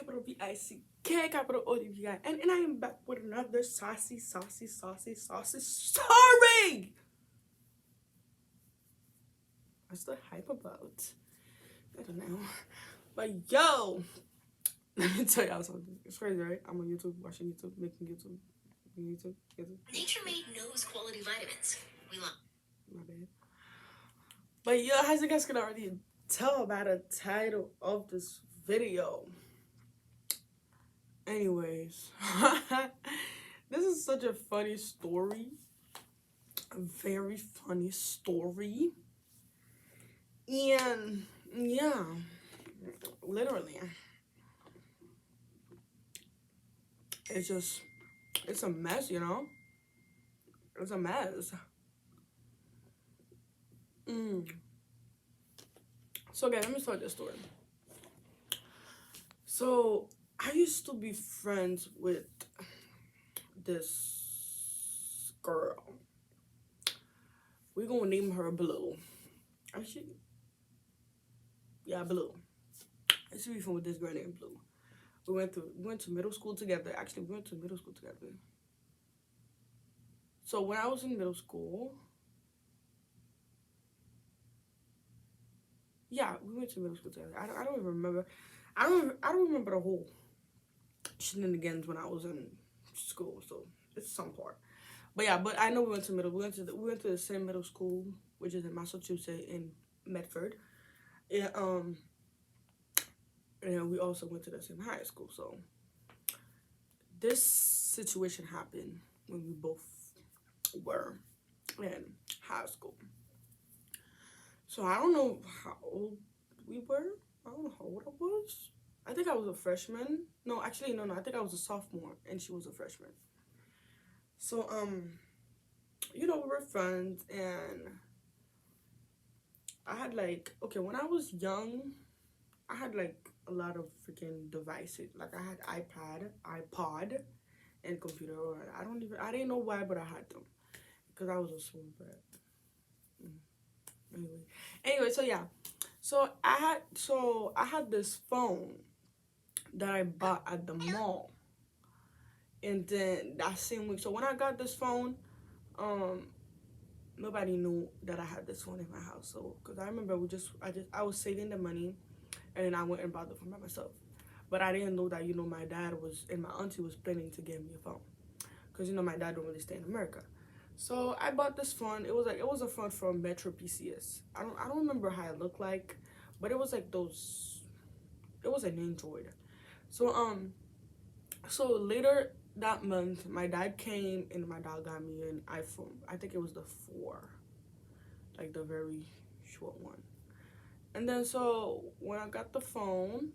capital V-I-C-K, capital O-D-V-I. And I am back with another saucy story. What's the hype about? I don't know. But yo, let me tell y'all something. It's crazy, right? I'm on YouTube, watching YouTube, making YouTube. Nature Made knows quality vitamins. We love. My bad. But yo, as you guys can already tell by the title of this video. Anyways, this is such a funny story. A very funny story. And yeah, literally, it's a mess, you know? It's a mess. So, guys, let me start this story. So, I used to be friends with this girl. We're gonna name her Blue. Actually, yeah, Blue. I used to be friends with this girl named Blue. We went to middle school together. Actually, we went to middle school together. So when I was in middle school, yeah, we went to middle school together. I don't even remember. I don't remember the whole shenanigans when I was in school. So it's some part. But yeah, but I know we went to we went to the same middle school, which is in Massachusetts in Medford. Yeah, and we also went to the same high school. So this situation happened when we both were in high school. So I don't know how old we were. I don't know how old I was. I think I was a freshman. No, actually, no. I think I was a sophomore and she was a freshman. So, you know, we were friends and I had like, okay, when I was young, I had like a lot of freaking devices. Like I had iPod, and computer. I didn't know why, but I had them because I was a small brat. Anyway, so yeah, so I had this phone that I bought at the mall, and then that same week. So when I got this phone, nobody knew that I had this phone in my house. So because I remember I was saving the money, and then I went and bought the phone by myself. But I didn't know that, you know, my dad and my auntie was planning to give me a phone. Because, you know, my dad don't really stay in America. So I bought this phone. It was a phone from Metro PCS. I don't remember how it looked like, but it was like it was an Android. So later that month my dad came and my dad got me an iPhone. I think it was the 4. Like the very short one. And then so when I got the phone,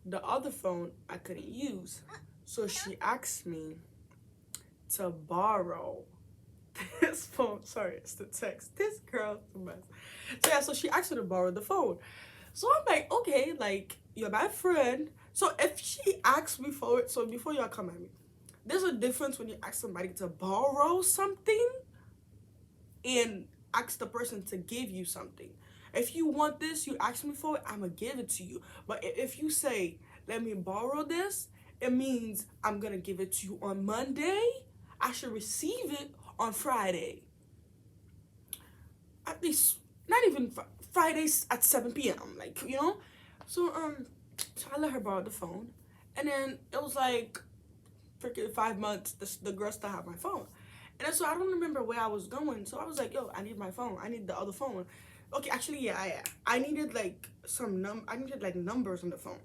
the other phone I couldn't use. So she asked me to borrow this phone. Sorry, it's the text. This girl's a mess. So yeah, so she asked me to borrow the phone. So I'm like, okay, like, you're my friend. So if she asks me for it, so before y'all come at me, there's a difference when you ask somebody to borrow something and ask the person to give you something. If you want this, you ask me for it, I'm gonna give it to you. But if you say, let me borrow this, it means I'm gonna give it to you on Monday. I should receive it on Friday. At least, not even Fridays at 7 p.m. Like, you know? So I let her borrow the phone. And then it was like freaking 5 months, the girl still had my phone. And then, so I don't remember where I was going. So I was like, yo, I need my phone. I need the other phone. Okay, actually, yeah. I needed like I needed like numbers on the phone.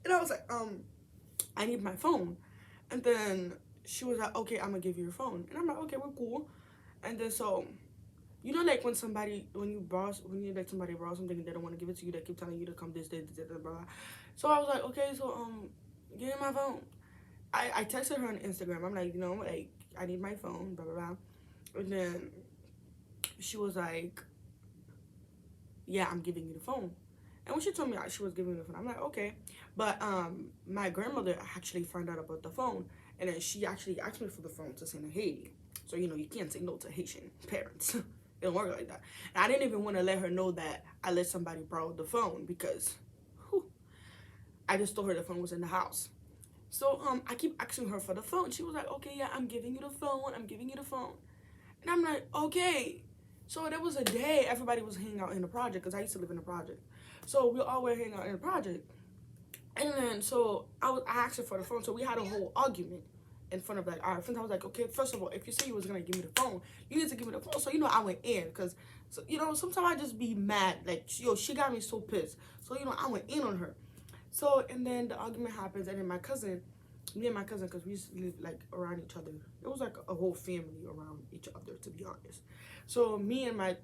And I was like, I need my phone. And then she was like, okay, I'm gonna give you your phone. And I'm like, okay, we're cool. And then so, you know, like when somebody let somebody borrow something and they don't want to give it to you, they keep telling you to come this, blah, blah. So I was like, okay, so give me my phone. I texted her on Instagram. I'm like, you know, like, I need my phone, blah, blah, blah. And then she was like, yeah, I'm giving you the phone. And when she told me she was giving me the phone, I'm like, okay. But my grandmother actually found out about the phone. And then she actually asked me for the phone to send to Haiti. So, you know, you can't say no to Haitian parents. It don't work like that. And I didn't even want to let her know that I let somebody borrow the phone because I just told her the phone was in the house. So I keep asking her for the phone. She was like, okay, yeah, I'm giving you the phone. I'm giving you the phone. And I'm like, okay. So there was a day everybody was hanging out in the project because I used to live in the project. So we all were hanging out in the project. And then so I asked her for the phone. So we had a whole argument in front of like our friends. I was like, okay, first of all, if you say you was gonna give me the phone, you need to give me the phone. So I went in because so sometimes I just be mad. Like she got me so pissed. So I went in on her. So and then the argument happens, and then me and my cousin, because we used to live like around each other. It was like a whole family around each other, to be honest. So my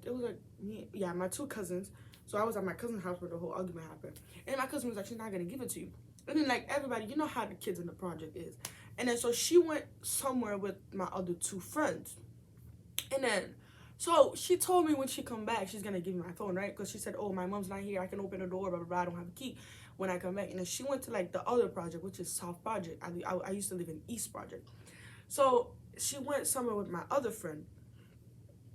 two cousins. So I was at my cousin's house where the whole argument happened, and my cousin was like, she's not gonna give it to you. And then like everybody, you know how the kids in the project is. And then so she went somewhere with my other two friends, and then so she told me when she come back, she's gonna give me my phone, right? Because she said, "Oh, my mom's not here. I can open the door, blah blah blah. I don't have a key when I come back." And then she went to like the other project, which is South Project. I used to live in East Project, so she went somewhere with my other friend.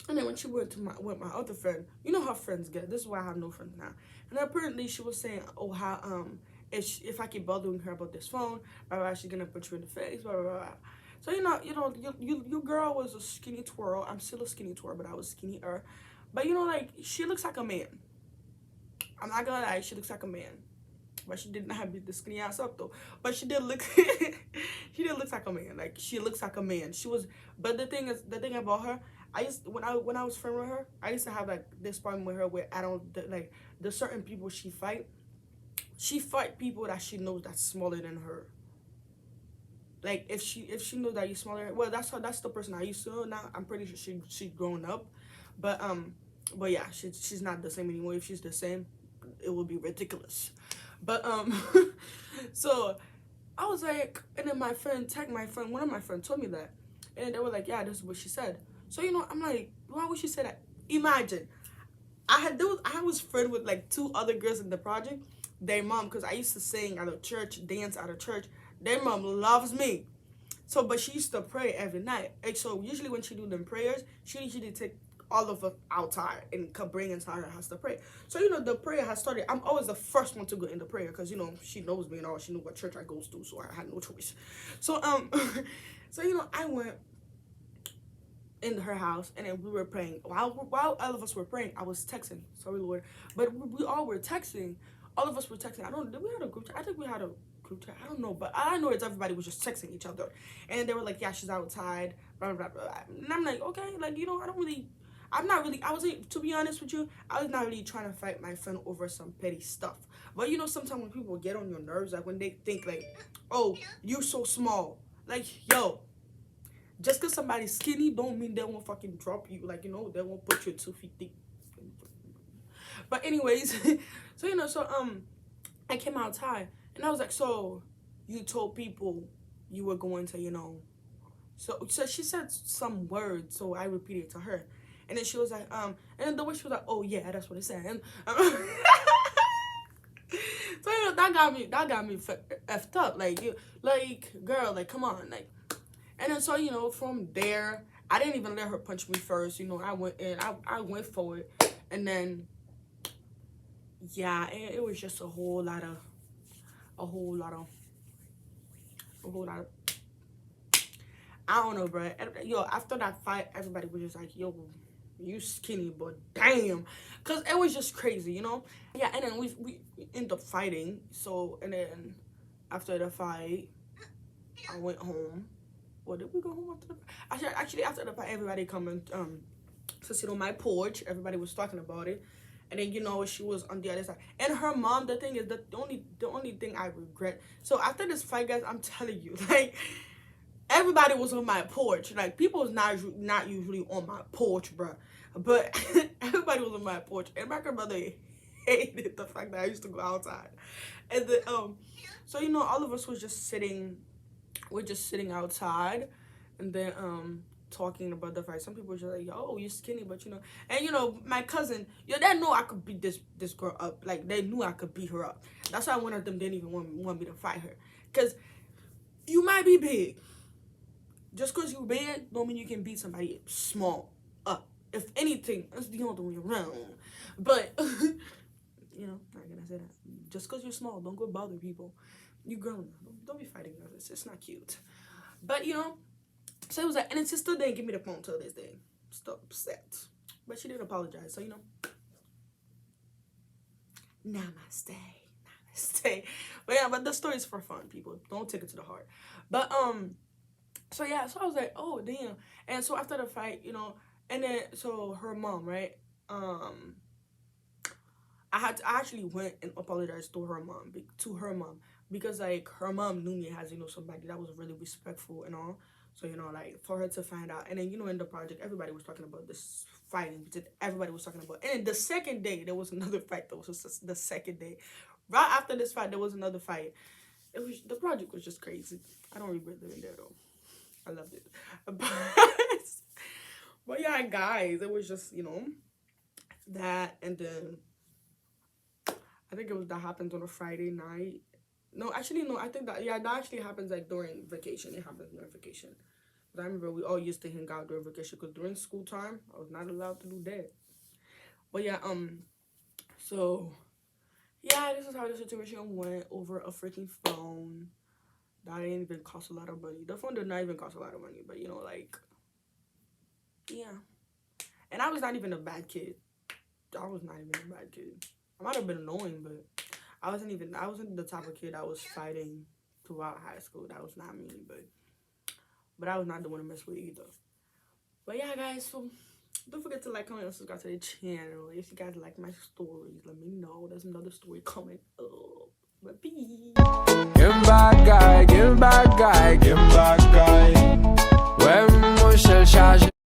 And then when she went with my other friend, you know how friends get. This is why I have no friends now. And apparently she was saying, "Oh, how if I keep bothering her about this phone, blah blah, she's gonna put you in the face, blah blah blah." So your girl was a skinny twirl. I'm still a skinny twirl, but I was skinnier. But like she looks like a man. I'm not gonna lie, she looks like a man. But she did not beat the skinny ass up though. But she did look she did look like a man. Like she looks like a man. She was but the thing about her, I used when I was friends with her, I used to have like this problem with her where I don't like the certain people she fight people that she knows that's smaller than her. Like if she knows that you're smaller, well that's the person I used to know. Now I'm pretty sure she's grown up, but yeah, she's not the same anymore. If she's the same, it would be ridiculous. But so I was like, and then one of my friends told me that, and they were like, yeah, this is what she said. So I'm like, why would she say that? Imagine I was friends with like two other girls in the project. Their mom, because I used to sing at a church, dance at a church. Their mom loves me. So, but she used to pray every night. And so usually when she do them prayers, she usually take all of us outside and come bring inside her house to pray. So, the prayer has started. I'm always the first one to go in the prayer because, she knows me and all. She knew what church I goes to, so I had no choice. So, I went in her house and then we were praying. While all of us were praying, I was texting. Sorry, Lord. But we all were texting. All of us were texting. Did we have a group chat? I think we had a group chat. I don't know. But all I know is everybody was just texting each other. And they were like, yeah, she's outside, blah, blah, blah, blah. And I'm like, okay, like, to be honest with you, I was not really trying to fight my friend over some petty stuff. But, sometimes when people get on your nerves, like when they think like, oh, you're so small. Like, yo, just because somebody's skinny don't mean they won't fucking drop you. Like, they won't put you 2 feet deep. But anyways, so I came outside and I was like, so you told people you were going to, so she said some words, so I repeated it to her. And then she was like, and then the way she was like, oh yeah, that's what it said. And, so that got me effed up. Like girl, like come on, like. And then so from there, I didn't even let her punch me first. I went in, I went for it, and then yeah, it was just a whole lot of. I don't know, bro. Yo, after that fight, everybody was just like, yo, you skinny, but damn. Because it was just crazy, Yeah, and then we ended up fighting. So, and then after the fight, I went home. Or did we go home after the fight? Actually, after the fight, everybody coming to sit on my porch. Everybody was talking about it. And then, she was on the other side. And her mom, the thing is, the only thing I regret. So after this fight, guys, I'm telling you, like, everybody was on my porch. Like, people was not usually on my porch, bruh. But everybody was on my porch. And my grandmother hated the fact that I used to go outside. And then, so, all of us was just sitting. We're just sitting outside. And then, talking about the fight. Some people were just like, yo, you're skinny, but and my cousin, they know I could beat this girl up. Like, they knew I could beat her up. That's why one of them didn't even want me to fight her. Because you might be big. Just because you're big don't mean you can beat somebody small up. If anything, that's the other way around. But not gonna say that. Just because you're small, don't go bother people. You grown. Don't be fighting others. It's not cute. But you know, so it was like, and then she still didn't give me the phone till this day. Still upset. But she did apologize. So you know, namaste. Namaste. But yeah, but the story's for fun, people. Don't take it to the heart. But so yeah, so I was like, oh damn. And so after the fight, you know, and then so her mom, right? I actually went and apologized to her mom, because like her mom knew me as, you know, somebody that was really respectful and all. So you know, like for her to find out, and then you know, in the project, everybody was talking about this fighting. Everybody was talking about, and then the second day there was another fight. That was just the second day. Right after this fight, there was another fight. It was, the project was just crazy. I don't regret living there though. I loved it. But yeah, guys, it was just, you know, that, and then I think it was, that happens on a Friday night. No, actually, no, I think that, yeah, that actually happens like during vacation. It happens during vacation. But I remember we all used to hang out during vacation, because during school time, I was not allowed to do that. But yeah, so yeah, this is how the situation went over a freaking phone. That didn't even cost a lot of money. The phone did not even cost a lot of money, but you know, like, yeah. And I was not even a bad kid. I was not even a bad kid. I might have been annoying, but I wasn't the type of kid that was fighting throughout high school. That was not me, but I was not the one to mess with either. But yeah, guys, so don't forget to like, comment, and subscribe to the channel. If you guys like my stories, let me know. There's another story coming up. But peace.